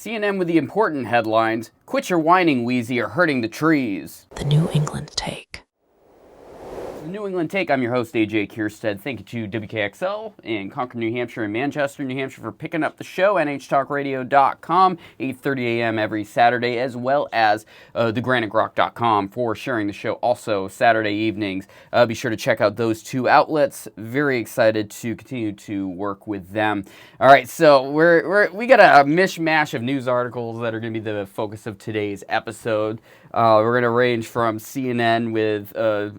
CNN with the important headlines. Quit your whining, Wheezy, you're hurting the trees. The New England Take. The New England Take, I'm your host, AJ Kierstead. Thank you to WKXL in Concord, New Hampshire and Manchester, New Hampshire for picking up the show, nhtalkradio.com, 8:30 a.m. every Saturday, as well as thegranitegrock.com for sharing the show also Saturday evenings. Be sure to check out those two outlets. Very excited to continue to work with them. All right, so we got a mishmash of news articles that are going to be the focus of today's episode. We're going to range from CNN with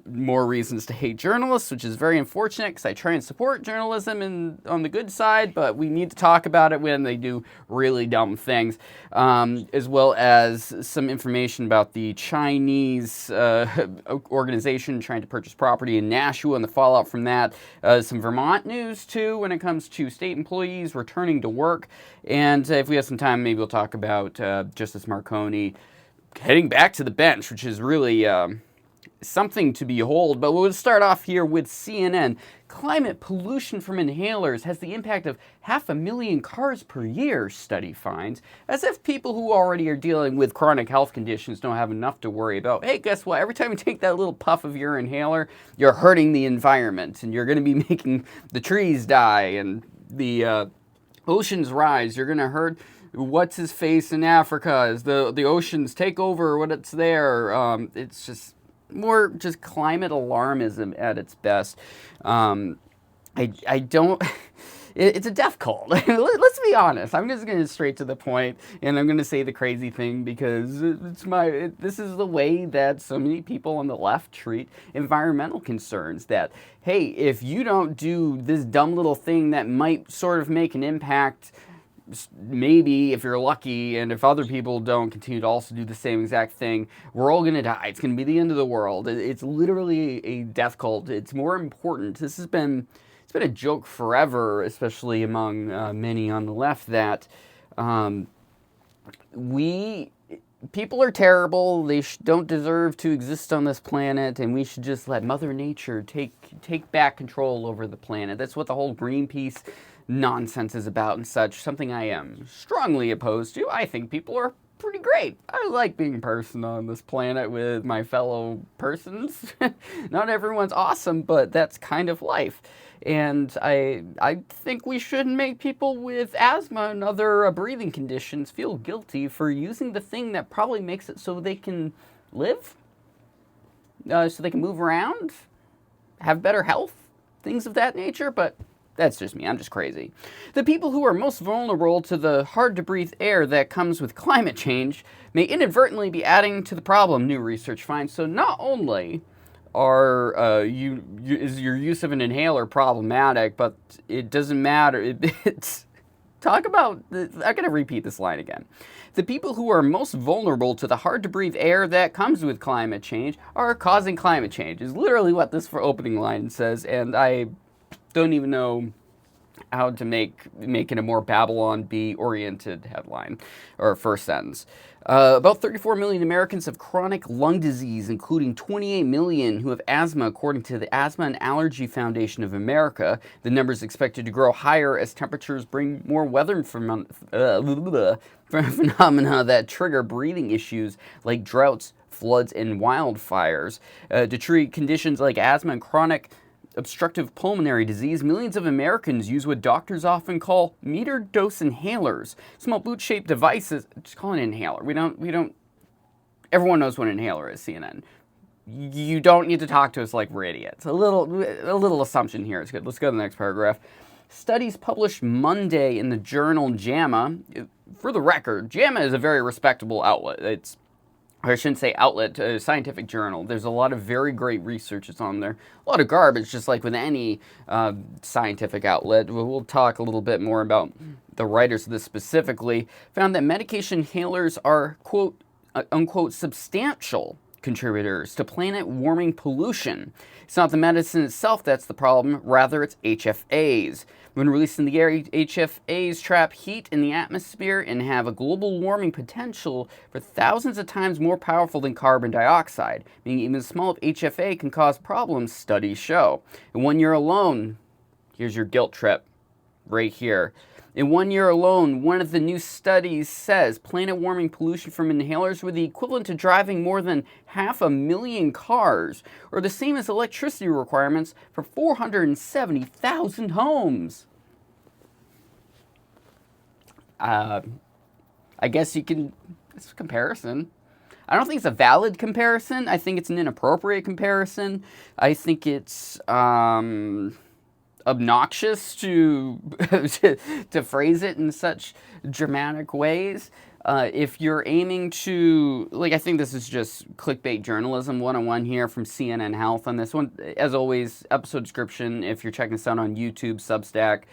more reasons to hate journalists, which is very unfortunate because I try and support journalism on the good side, but we need to talk about it when they do really dumb things, as well as some information about the Chinese organization trying to purchase property in Nashua and the fallout from that. Some Vermont news, too, when it comes to state employees returning to work. And if we have some time, maybe we'll talk about Justice Marconi heading back to the bench, which is really something to behold. But we'll start off here with CNN. Climate pollution from inhalers has the impact of 500,000 cars per year, study finds. As if people who already are dealing with chronic health conditions don't have enough to worry about. Hey, guess what? Every time you take that little puff of your inhaler, you're hurting the environment, and you're going to be making the trees die and the oceans rise. You're going to hurt what's his face in Africa as the oceans take over what it's there. It's just more just climate alarmism at its best. I don't. It's a death cult. Let's be honest. I'm just going to straight to the point, and I'm going to say the crazy thing because this is the way that so many people on the left treat environmental concerns. That, hey, if you don't do this dumb little thing that might sort of make an impact, maybe if you're lucky, and if other people don't continue to also do the same exact thing, we're all going to die. It's going to be the end of the world. It's literally a death cult. It's more important. It's been a joke forever, especially among many on the left, that people are terrible. They don't deserve to exist on this planet, and we should just let Mother Nature take back control over the planet. That's what the whole Greenpeace nonsense is about and such, something I am strongly opposed to. I think people are pretty great. I like being a person on this planet with my fellow persons. Not everyone's awesome, but that's kind of life. And I think we shouldn't make people with asthma and other breathing conditions feel guilty for using the thing that probably makes it so they can live, so they can move around, have better health, things of that nature, but that's just me. I'm just crazy. The people who are most vulnerable to the hard-to-breathe air that comes with climate change may inadvertently be adding to the problem, new research finds. So not only is your use of an inhaler problematic, but it doesn't matter. I'm going to repeat this line again. The people who are most vulnerable to the hard-to-breathe air that comes with climate change are causing climate change, is literally what this opening line says, and I don't even know how to make it a more Babylon Bee-oriented headline or first sentence. About 34 million Americans have chronic lung disease, including 28 million who have asthma, according to the Asthma and Allergy Foundation of America. The number is expected to grow higher as temperatures bring more weather phenomena that trigger breathing issues like droughts, floods, and wildfires. To treat conditions like asthma and chronic obstructive pulmonary disease, millions of Americans use what doctors often call metered dose inhalers, small boot-shaped devices. Just call it an inhaler. We don't. Everyone knows what an inhaler is. CNN. You don't need to talk to us like we're idiots. A little assumption here. It's good. Let's go to the next paragraph. Studies published Monday in the journal JAMA. For the record, JAMA is a very respectable outlet. I shouldn't say outlet, a scientific journal. There's a lot of very great research that's on there. A lot of garbage, just like with any scientific outlet. We'll talk a little bit more about the writers of this specifically. Found that medication inhalers are, quote, unquote, substantial contributors to planet warming pollution. It's not the medicine itself that's the problem, rather it's HFAs. When released in the air, HFAs trap heat in the atmosphere and have a global warming potential for thousands of times more powerful than carbon dioxide, meaning even a small HFA can cause problems, studies show. And when you're alone, here's your guilt trip right here. In 1 year alone, one of the new studies says planet warming pollution from inhalers were the equivalent to driving more than 500,000 cars, or the same as electricity requirements for 470,000 homes. I guess you can, it's a comparison. I don't think it's a valid comparison. I think it's an inappropriate comparison. I think it's obnoxious to to phrase it in such dramatic ways. If you're aiming to, like, I think this is just clickbait journalism 101 here from CNN Health on this one. As always, episode description, if you're checking this out on YouTube, Substack,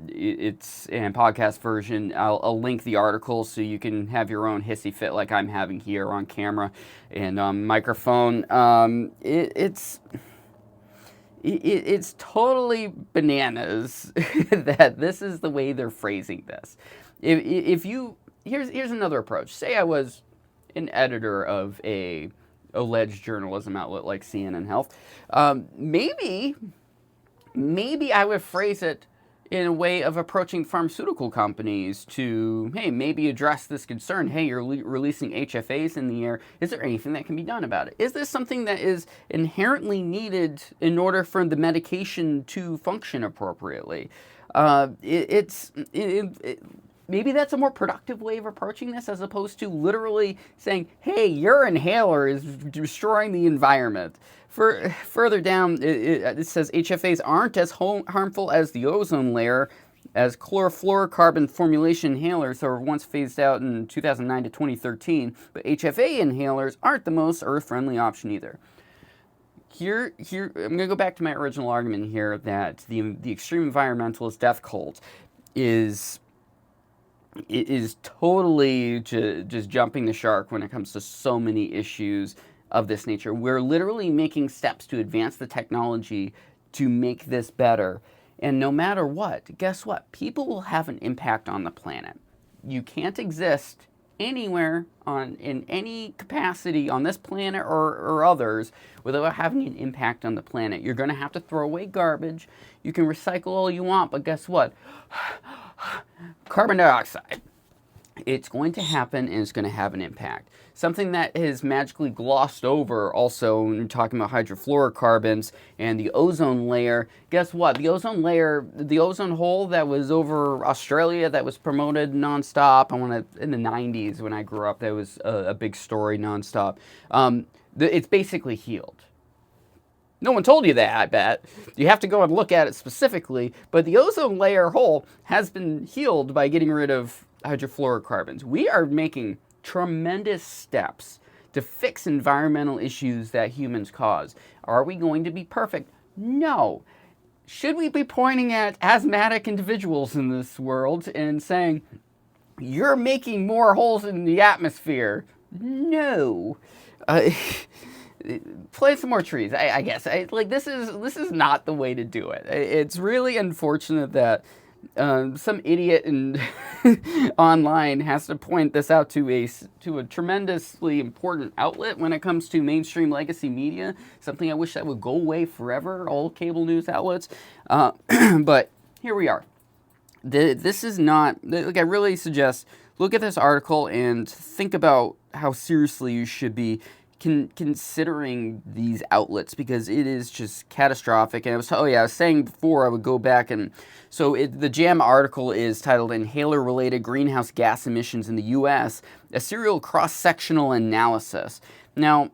it's in podcast version. I'll link the article so you can have your own hissy fit like I'm having here on camera and microphone. It's totally bananas that this is the way they're phrasing this. If you, here's another approach. Say I was an editor of a alleged journalism outlet like CNN Health. Maybe I would phrase it in a way of approaching pharmaceutical companies to, hey, maybe address this concern. Hey, you're releasing HFAs in the air. Is there anything that can be done about it? Is this something that is inherently needed in order for the medication to function appropriately? Maybe that's a more productive way of approaching this as opposed to literally saying, hey, your inhaler is destroying the environment. Further down, it says HFAs aren't as harmful as the ozone layer, as chlorofluorocarbon formulation inhalers that were once phased out in 2009 to 2013, but HFA inhalers aren't the most earth-friendly option either. Here, I'm going to go back to my original argument here that the extreme environmentalist death cult is totally just jumping the shark when it comes to so many issues of this nature. We're literally making steps to advance the technology to make this better. And no matter what, guess what? People will have an impact on the planet. You can't exist anywhere in any capacity on this planet or others without having an impact on the planet. You're going to have to throw away garbage. You can recycle all you want, but guess what? Carbon dioxide. It's going to happen and it's going to have an impact. Something that is magically glossed over also when you're talking about hydrofluorocarbons and the ozone layer. Guess what? The ozone layer, the ozone hole that was over Australia that was promoted nonstop. In the 90s when I grew up, that was a big story nonstop. It's basically healed. No one told you that, I bet. You have to go and look at it specifically. But the ozone layer hole has been healed by getting rid of hydrofluorocarbons. We are making tremendous steps to fix environmental issues that humans cause. Are we going to be perfect? No. Should we be pointing at asthmatic individuals in this world and saying, you're making more holes in the atmosphere? No. Plant some more trees, I guess. This is not the way to do it. It's really unfortunate that some idiot online has to point this out to a tremendously important outlet when it comes to mainstream legacy media. Something I wish that would go away forever, all cable news outlets. But here we are. This is not, like, I really suggest look at this article and think about how seriously you should be considering these outlets, because it is just catastrophic. And I was saying before I would go back, and so the JAMA article is titled Inhaler-Related Greenhouse Gas Emissions in the U.S., a serial cross-sectional analysis. Now,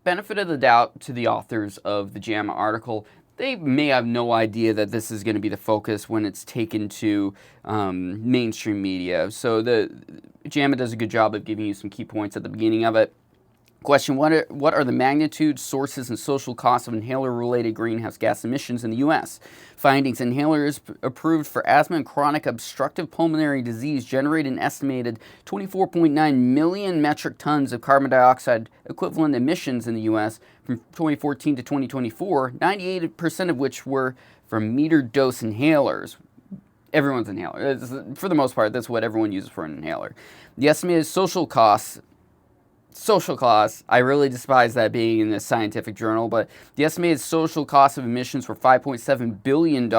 benefit of the doubt to the authors of the JAMA article, they may have no idea that this is going to be the focus when it's taken to mainstream media. So the JAMA does a good job of giving you some key points at the beginning of it. Question, what are the magnitude, sources, and social costs of inhaler-related greenhouse gas emissions in the U.S.? Findings, inhalers approved for asthma and chronic obstructive pulmonary disease generate an estimated 24.9 million metric tons of carbon dioxide equivalent emissions in the U.S. from 2014 to 2024, 98% of which were from metered dose inhalers. Everyone's inhaler. For the most part, that's what everyone uses for an inhaler. The estimated social costs, I really despise that being in a scientific journal, but the estimated social cost of emissions were $5.7 billion.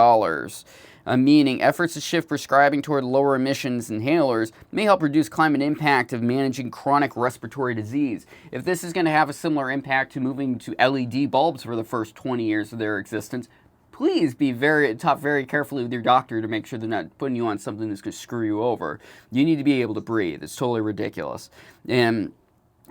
meaning efforts to shift prescribing toward lower emissions inhalers may help reduce climate impact of managing chronic respiratory disease. If this is going to have a similar impact to moving to LED bulbs for the first 20 years of their existence, please be talk very carefully with your doctor to make sure they're not putting you on something that's going to screw you over. You need to be able to breathe. It's totally ridiculous. And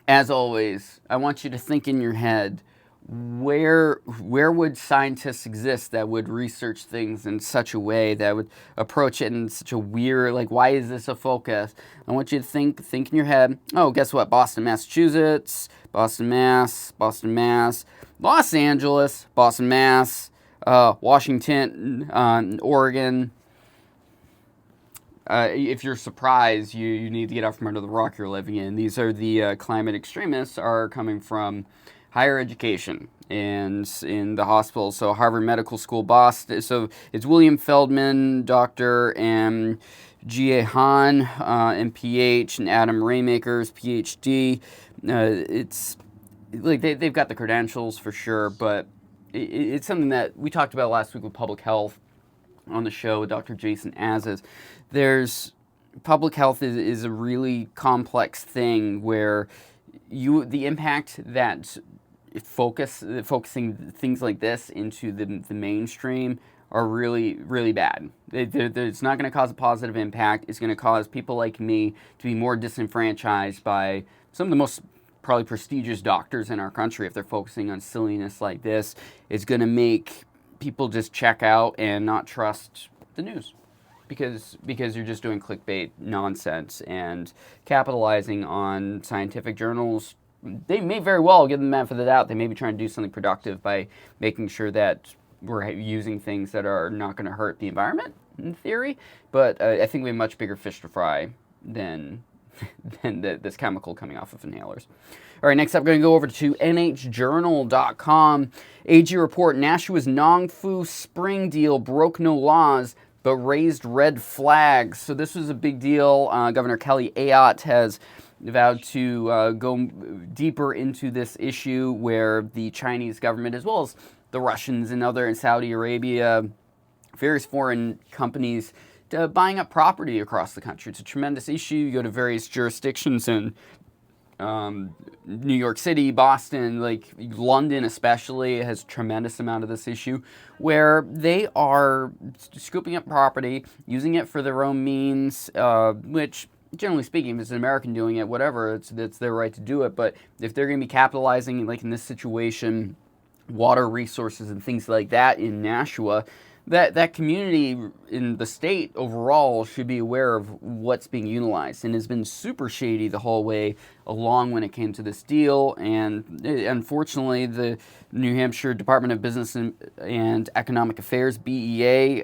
as always, I want you to think in your head, where would scientists exist that would research things in such a way, that would approach it in such a weird, like, why is this a focus? I want you to think in your head, oh, guess what? Boston, Massachusetts, Boston, Mass, Los Angeles, Boston, Mass, Washington, Oregon. If you're surprised, you need to get out from under the rock you're living in. These are the climate extremists are coming from higher education and in the hospital. So Harvard Medical School, Boston. So it's William Feldman, Dr. M. G.A. Hahn, MPH, and Adam Raymakers, PhD. It's like they've got the credentials for sure, but it's something that we talked about last week with public health on the show with Dr. Jason Azes. Public health is a really complex thing where the impact that focusing things like this into the mainstream are really, really bad. It's not going to cause a positive impact. It's going to cause people like me to be more disenfranchised by some of the most probably prestigious doctors in our country. If they're focusing on silliness like this, it's going to make people just check out and not trust the news because you're just doing clickbait nonsense and capitalizing on scientific journals. They may very well give them the benefit of the doubt. They may be trying to do something productive by making sure that we're using things that are not going to hurt the environment, in theory. But I think we have much bigger fish to fry than this chemical coming off of inhalers. All right, next up, we're going to go over to nhjournal.com. AG report, Nashua's Nongfu Spring deal broke no laws, but raised red flags. So this was a big deal. Governor Kelly Ayotte has vowed to go deeper into this issue where the Chinese government, as well as the Russians and in Saudi Arabia, various foreign companies, buying up property across the country. It's a tremendous issue. You go to various jurisdictions in New York City, Boston, like London especially, has a tremendous amount of this issue where they are scooping up property, using it for their own means, which, generally speaking, if it's an American doing it, whatever, it's their right to do it. But if they're going to be capitalizing, like in this situation, water resources and things like that in Nashua, that community in the state overall should be aware of what's being utilized, and has been super shady the whole way along when it came to this deal. And unfortunately, the New Hampshire Department of Business and Economic Affairs, BEA,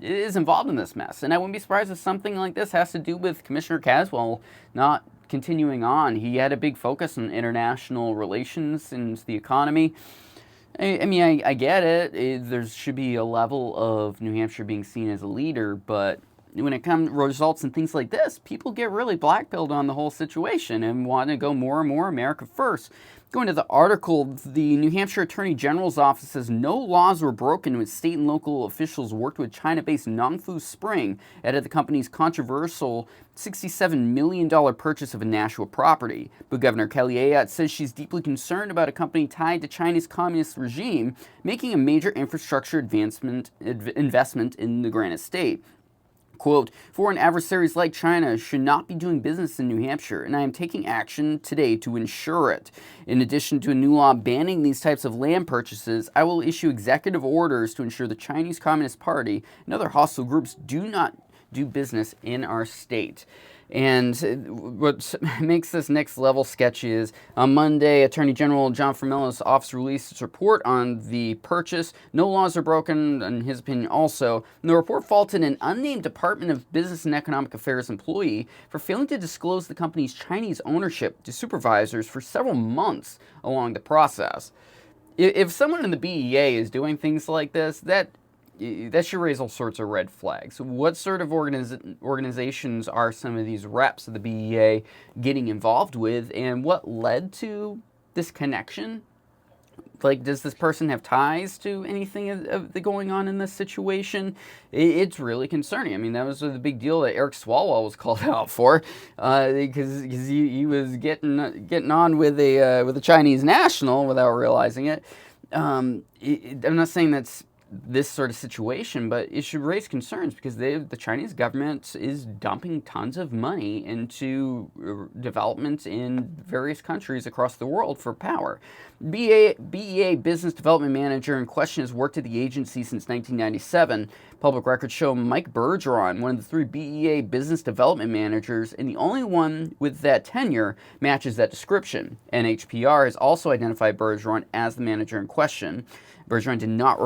is involved in this mess. And I wouldn't be surprised if something like this has to do with Commissioner Caswell not continuing on. He had a big focus on international relations and the economy. I mean, I get it. There should be a level of New Hampshire being seen as a leader, but when it comes to results and things like this, people get really blackpilled on the whole situation and want to go more and more America first. Going to the article, the New Hampshire Attorney General's office says no laws were broken when state and local officials worked with China-based Nongfu Spring ahead of the company's controversial $67 million purchase of a Nashua property. But Governor Kelly Ayotte says she's deeply concerned about a company tied to China's communist regime making a major infrastructure investment in the Granite State. Quote, foreign adversaries like China should not be doing business in New Hampshire, and I am taking action today to ensure it. In addition to a new law banning these types of land purchases, I will issue executive orders to ensure the Chinese Communist Party and other hostile groups do not do business in our state. And what makes this next level sketchy is on Monday, Attorney General John Formella's office released its report on the purchase. No laws are broken, in his opinion also. And the report faulted an unnamed Department of Business and Economic Affairs employee for failing to disclose the company's Chinese ownership to supervisors for several months along the process. If someone in the BEA is doing things like this, that should raise all sorts of red flags. What sort of organizations are some of these reps of the BEA getting involved with, and what led to this connection? Like, does this person have ties to anything of the going on in this situation? It's really concerning. I mean, that was the big deal that Eric Swalwell was called out for, because he was getting on with a Chinese national without realizing it. I'm not saying that's this sort of situation, but it should raise concerns because the Chinese government is dumping tons of money into development in various countries across the world for power. BEA business development manager in question has worked at the agency since 1997. Public records show Mike Bergeron, one of the 3 BEA business development managers, and the only one with that tenure, matches that description. NHPR has also identified Bergeron as the manager in question. Bergeron did not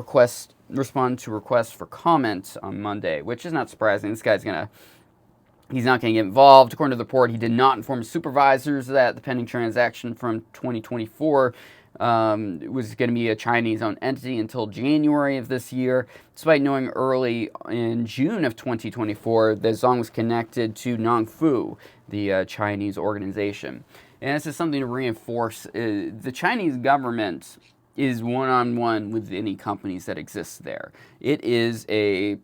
respond to requests for comment on Monday, which is not surprising. This guy's he's not going to get involved. According to the report, he did not inform supervisors that the pending transaction from 2024 was going to be a Chinese-owned entity until January of this year, despite knowing early in June of 2024 that Zhong was connected to Nongfu, the Chinese organization. And this is something to reinforce. The Chinese government is one-on-one with any companies that exist there. It is a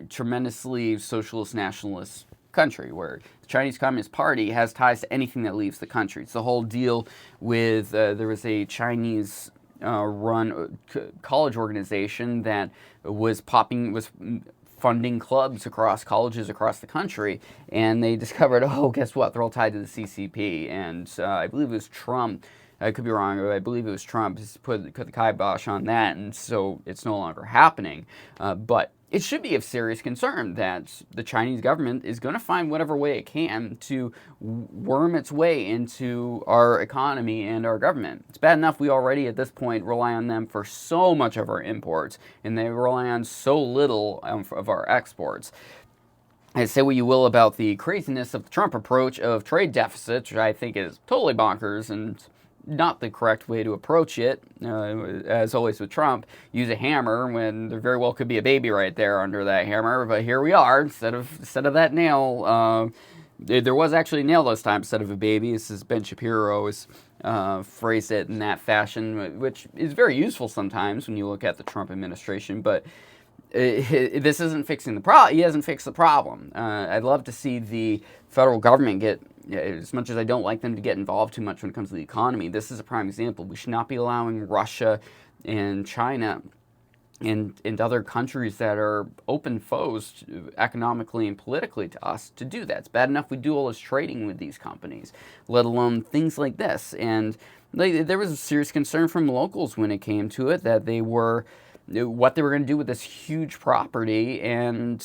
tremendously socialist nationalist country where the Chinese Communist Party has ties to anything that leaves the country. It's the whole deal with there was a Chinese run college organization that was funding clubs across colleges across the country, and they discovered, oh, guess what? They're all tied to the CCP, and I believe it was Trump. I could be wrong, but I believe it was Trump who put the kibosh on that, and so it's no longer happening. But it should be of serious concern that the Chinese government is going to find whatever way it can to worm its way into our economy and our government. It's bad enough we already at this point rely on them for so much of our imports, and they rely on so little of our exports. And say what you will about the craziness of the Trump approach of trade deficits, which I think is totally bonkers and not the correct way to approach it. As always with Trump, use a hammer when there very well could be a baby right there under that hammer. But here we are, instead of that nail. There was actually a nail this time instead of a baby. This is Ben Shapiro has phrased it in that fashion, which is very useful sometimes when you look at the Trump administration. But this isn't fixing the problem. He hasn't fixed the problem. I'd love to see the federal government get, as much as I don't like them to get involved too much when it comes to the economy, this is a prime example. We should not be allowing Russia and China and other countries that are open foes economically and politically to us to do that. It's bad enough we do all this trading with these companies, let alone things like this. And there was a serious concern from locals when it came to it that what they were going to do with this huge property and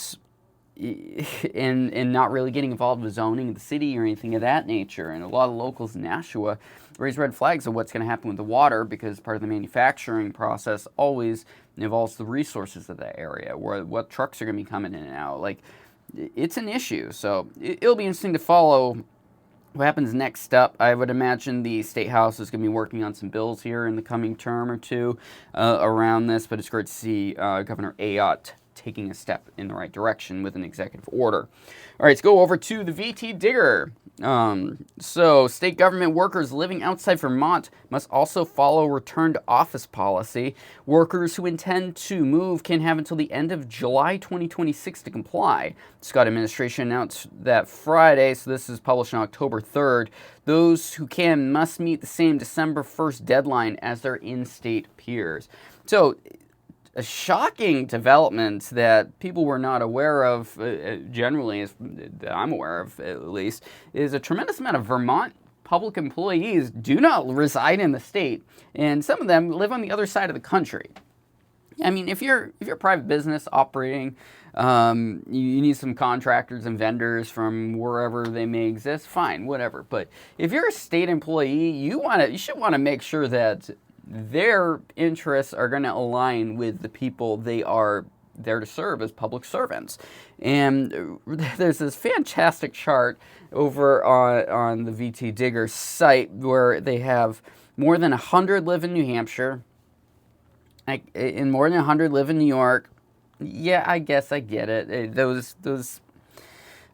not really getting involved with zoning of the city or anything of that nature. And a lot of locals in Nashua raise red flags of what's going to happen with the water, because part of the manufacturing process always involves the resources of that area, what trucks are going to be coming in and out. Like, it's an issue. So it'll be interesting to follow what happens next up. I would imagine the State House is going to be working on some bills here in the coming term or two around this, but it's great to see Governor Ayotte taking a step in the right direction with an executive order. All right, let's go over to the VT Digger. So, state government workers living outside Vermont must also follow return to office policy. Workers who intend to move can have until the end of July 2026 to comply. The Scott administration announced that Friday, so this is published on October 3rd. Those who can must meet the same December 1st deadline as their in-state peers. So, a shocking development that people were not aware of, generally, that I'm aware of at least, is a tremendous amount of Vermont public employees do not reside in the state, and some of them live on the other side of the country. I mean, if you're a private business operating, you need some contractors and vendors from wherever they may exist, fine, whatever. But if you're a state employee, you should want to make sure that their interests are going to align with the people they are there to serve as public servants. And there's this fantastic chart over on the VT Digger site where they have more than 100 live in New Hampshire, and more than 100 live in New York. Yeah, I guess I get it. Those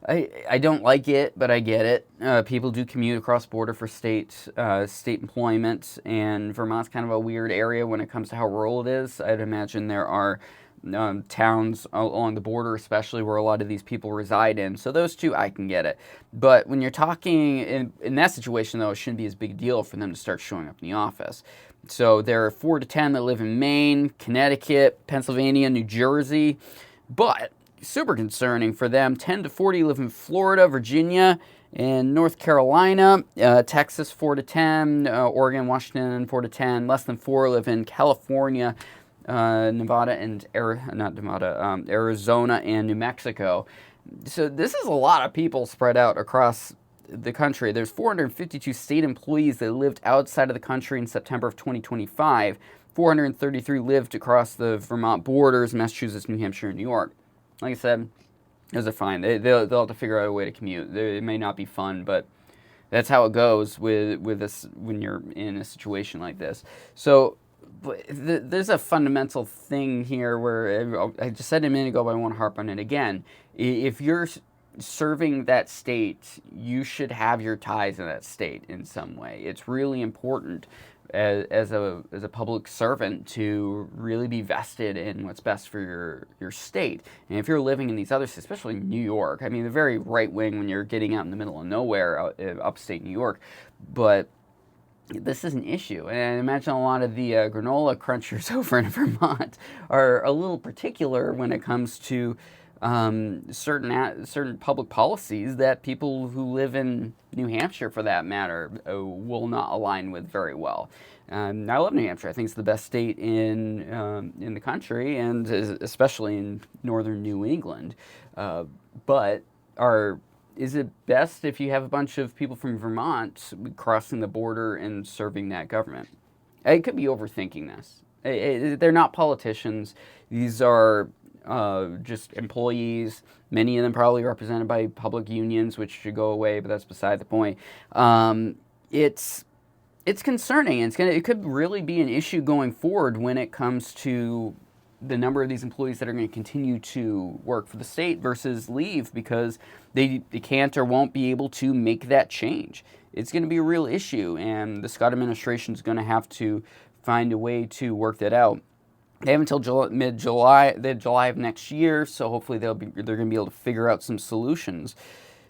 I don't like it, but I get it. People do commute across border for state employment, and Vermont's kind of a weird area when it comes to how rural it is. I'd imagine there are towns along the border, especially where a lot of these people reside in. So those two, I can get it. But when you're talking in that situation, though, it shouldn't be as big a deal for them to start showing up in the office. So there are 4 to 10 that live in Maine, Connecticut, Pennsylvania, New Jersey, but super concerning for them. 10 to 40 live in Florida, Virginia, and North Carolina. Texas, 4 to 10. Oregon, Washington, 4 to 10. Less than 4 live in California, Nevada, and Arizona, and New Mexico. So this is a lot of people spread out across the country. There's 452 state employees that lived outside of the country in September of 2025. 433 lived across the Vermont borders, Massachusetts, New Hampshire, and New York. Like I said, those are fine. They'll have to figure out a way to commute. It may not be fun, but that's how it goes with this when you're in a situation like this. So there's a fundamental thing here where I just said a minute ago, but I want to harp on it again. If you're serving that state, you should have your ties in that state in some way. It's really important as a public servant to really be vested in what's best for your state. And if you're living in these other states, especially New York, I mean, they're very right wing when you're getting out in the middle of nowhere, upstate New York, but this is an issue. And I imagine a lot of the granola crunchers over in Vermont are a little particular when it comes to certain public policies that people who live in New Hampshire, for that matter, will not align with very well. I love New Hampshire. I think it's the best state in the country, and especially in northern New England. But is it best if you have a bunch of people from Vermont crossing the border and serving that government? I could be overthinking this. They're not politicians. These are just employees. Many of them probably represented by public unions, which should go away, but that's beside the point. It's concerning, and it could really be an issue going forward when it comes to the number of these employees that are going to continue to work for the state versus leave because they can't or won't be able to make that change. It's going to be a real issue, and the Scott administration is going to have to find a way to work that out. They have until mid-July, July of next year, so hopefully they're going to be able to figure out some solutions.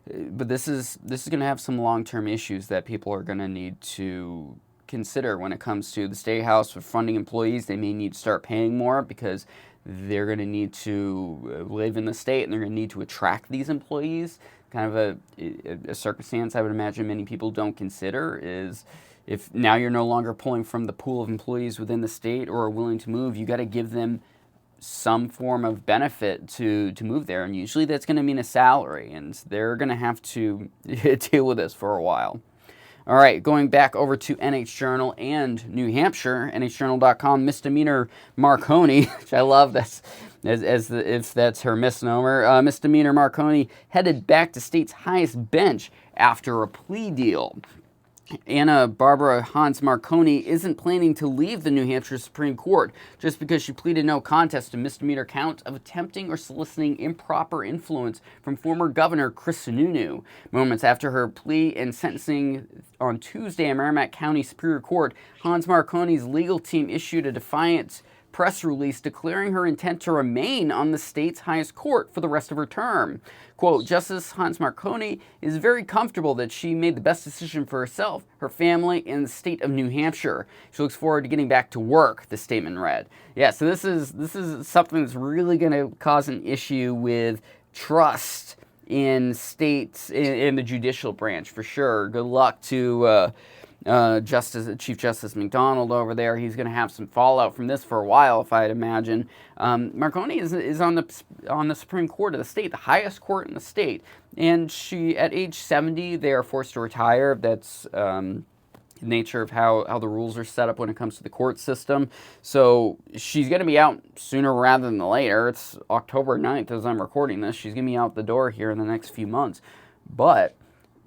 But this is going to have some long-term issues that people are going to need to consider when it comes to the State House for funding employees. They may need to start paying more because they're going to need to live in the state and they're going to need to attract these employees. Kind of a circumstance I would imagine many people don't consider is if now you're no longer pulling from the pool of employees within the state or are willing to move, you got to give them some form of benefit to move there. And usually that's going to mean a salary, and they're going to have to deal with this for a while. All right, going back over to NH Journal and New Hampshire, NHJournal.com, misdemeanor Marconi, which I love this, if that's her misnomer. Misdemeanor Marconi headed back to state's highest bench after a plea deal. Anna Barbara Hans Marconi isn't planning to leave the New Hampshire Supreme Court just because she pleaded no contest to misdemeanor count of attempting or soliciting improper influence from former Governor Chris Sununu. Moments after her plea and sentencing on Tuesday in Merrimack County Superior Court, Hans Marconi's legal team issued a defiant press release declaring her intent to remain on the state's highest court for the rest of her term. Quote, Justice Hans Marconi is very comfortable that she made the best decision for herself, her family, and the state of New Hampshire. She looks forward to getting back to work, the statement read. Yeah, so this is something that's really going to cause an issue with trust in states, in the judicial branch, for sure. Good luck to Chief Justice McDonald over there. He's going to have some fallout from this for a while, if I'd imagine. Marconi is on the Supreme Court of the state, the highest court in the state, and she, at age 70, they are forced to retire. That's the nature of how the rules are set up when it comes to the court system. So she's going to be out sooner rather than later. It's October 9th as I'm recording this. She's going to be out the door here in the next few months. But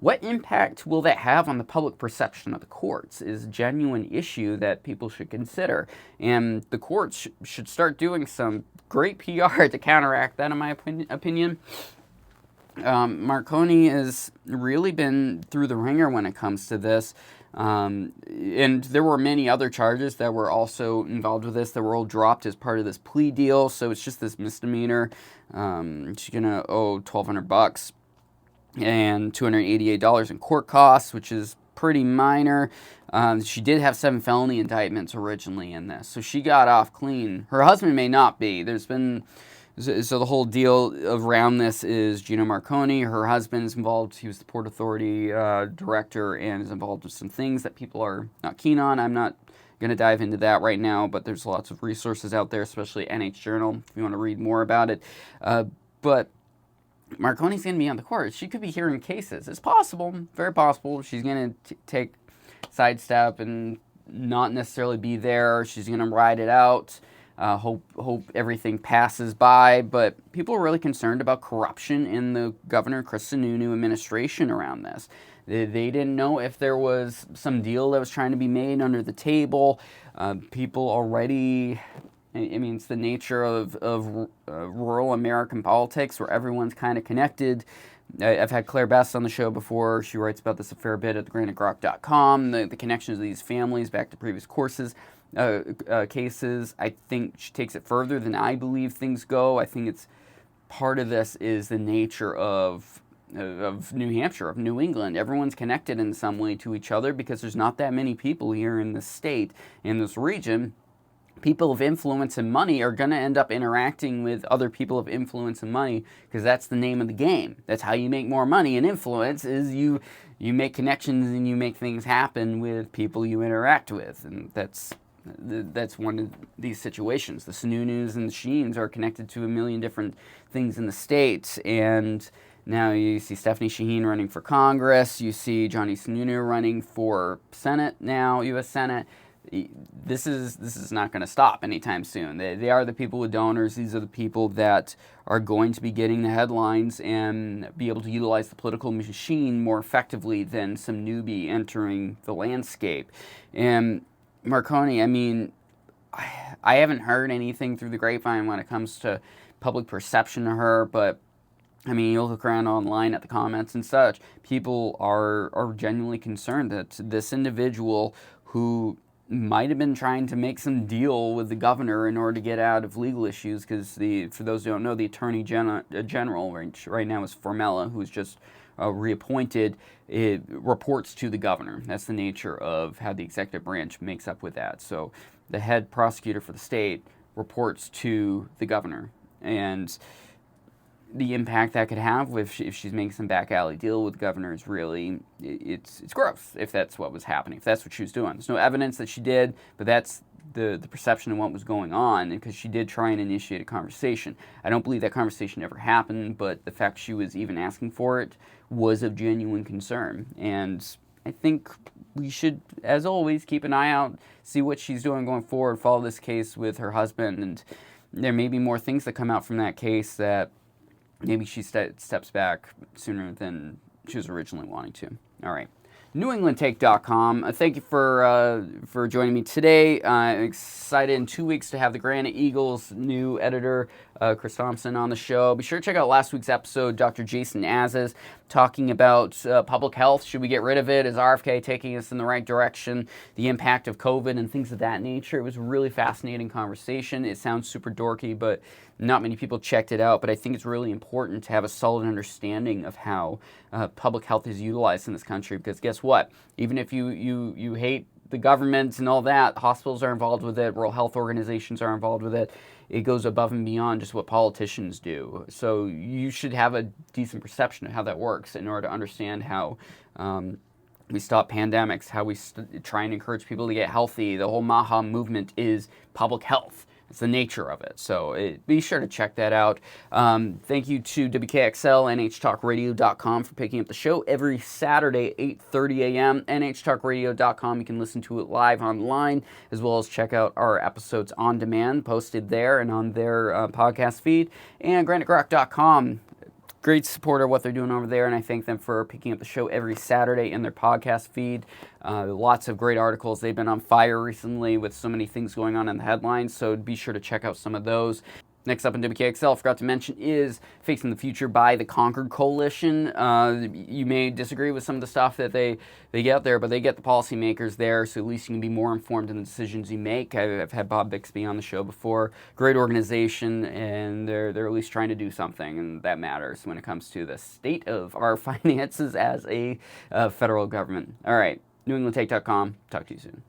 what impact will that have on the public perception of the courts is a genuine issue that people should consider. And the courts should start doing some great PR to counteract that, in my opinion. Marconi has really been through the ringer when it comes to this. And there were many other charges that were also involved with this that were all dropped as part of this plea deal. So it's just this misdemeanor. She's going to owe $1,200 and $288 in court costs, which is pretty minor. She did have 7 felony indictments originally in this, so she got off clean. Her husband may not be. There's been... So the whole deal around this is Gino Marconi. Her husband's involved. He was the Port Authority director and is involved with some things that people are not keen on. I'm not going to dive into that right now, but there's lots of resources out there, especially NH Journal, if you want to read more about it. But Marconi's going to be on the court. She could be hearing cases. It's possible, very possible. She's going to sidestep and not necessarily be there. She's going to ride it out. Hope everything passes by, but people are really concerned about corruption in the Governor Chris Sununu administration around this. They didn't know if there was some deal that was trying to be made under the table. People already, I mean, it's the nature of rural American politics where everyone's kind of connected. I've had Claire Best on the show before. She writes about this a fair bit at thegranitegrok.com, the connections of these families back to previous cases. I think she takes it further than I believe things go. I think it's part of this is the nature of New Hampshire, of New England. Everyone's connected in some way to each other because there's not that many people here in this state, in this region. People of influence and money are going to end up interacting with other people of influence and money because that's the name of the game. That's how you make more money and influence is you make connections and you make things happen with people you interact with. And that's one of these situations. The Sununus and the Sheens are connected to a million different things in the state. And now you see Stephanie Shaheen running for Congress. You see Johnny Sununu running for Senate now, U.S. Senate. This is not going to stop anytime soon. They are the people with donors. These are the people that are going to be getting the headlines and be able to utilize the political machine more effectively than some newbie entering the landscape. And Marconi, I mean, I haven't heard anything through the grapevine when it comes to public perception of her, but I mean, you'll look around online at the comments and such. People are genuinely concerned that this individual who might have been trying to make some deal with the governor in order to get out of legal issues, because for those who don't know, the Attorney General right now is Formella, who's just reappointed. It reports to the governor. That's the nature of how the executive branch makes up with that. So the head prosecutor for the state reports to the governor, and the impact that could have if she's making some back alley deal with the governor is really, it's gross if that's what was happening, if that's what she was doing. There's no evidence that she did, but that's the perception of what was going on, because she did try and initiate a conversation. I don't believe that conversation ever happened, but the fact she was even asking for it was of genuine concern. And I think we should, as always, keep an eye out, see what she's doing going forward, follow this case with her husband, and there may be more things that come out from that case that maybe she steps back sooner than she was originally wanting to. All right. NewEnglandTake.com. Thank you for joining me today. I'm excited in 2 weeks to have the Granite Eagles' new editor, Chris Thompson, on the show. Be sure to check out last week's episode, Dr. Jason Azes, talking about public health. Should we get rid of it? Is RFK taking us in the right direction? The impact of COVID and things of that nature. It was a really fascinating conversation. It sounds super dorky, but not many people checked it out. But I think it's really important to have a solid understanding of how public health is utilized in this country, because guess what? Even if you hate the government and all that, hospitals are involved with it, rural health organizations are involved with it. It goes above and beyond just what politicians do. So you should have a decent perception of how that works in order to understand how we stop pandemics, how we try and encourage people to get healthy. The whole MAHA movement is public health. It's the nature of it. So be sure to check that out. Thank you to WKXL, NHTalkRadio.com for picking up the show every Saturday, 8:30 a.m. NHTalkRadio.com. You can listen to it live online, as well as check out our episodes on demand, posted there and on their podcast feed. And GraniteGrok.com. Great supporter of what they're doing over there, and I thank them for picking up the show every Saturday in their podcast feed. Lots of great articles. They've been on fire recently with so many things going on in the headlines, so be sure to check out some of those. Next up in WKXL, I forgot to mention, is Facing the Future by the Concord Coalition. You may disagree with some of the stuff that they get there, but they get the policymakers there, so at least you can be more informed in the decisions you make. I've had Bob Bixby on the show before. Great organization, and they're at least trying to do something, and that matters when it comes to the state of our finances as a federal government. All right, NewEnglandTake.com. Talk to you soon.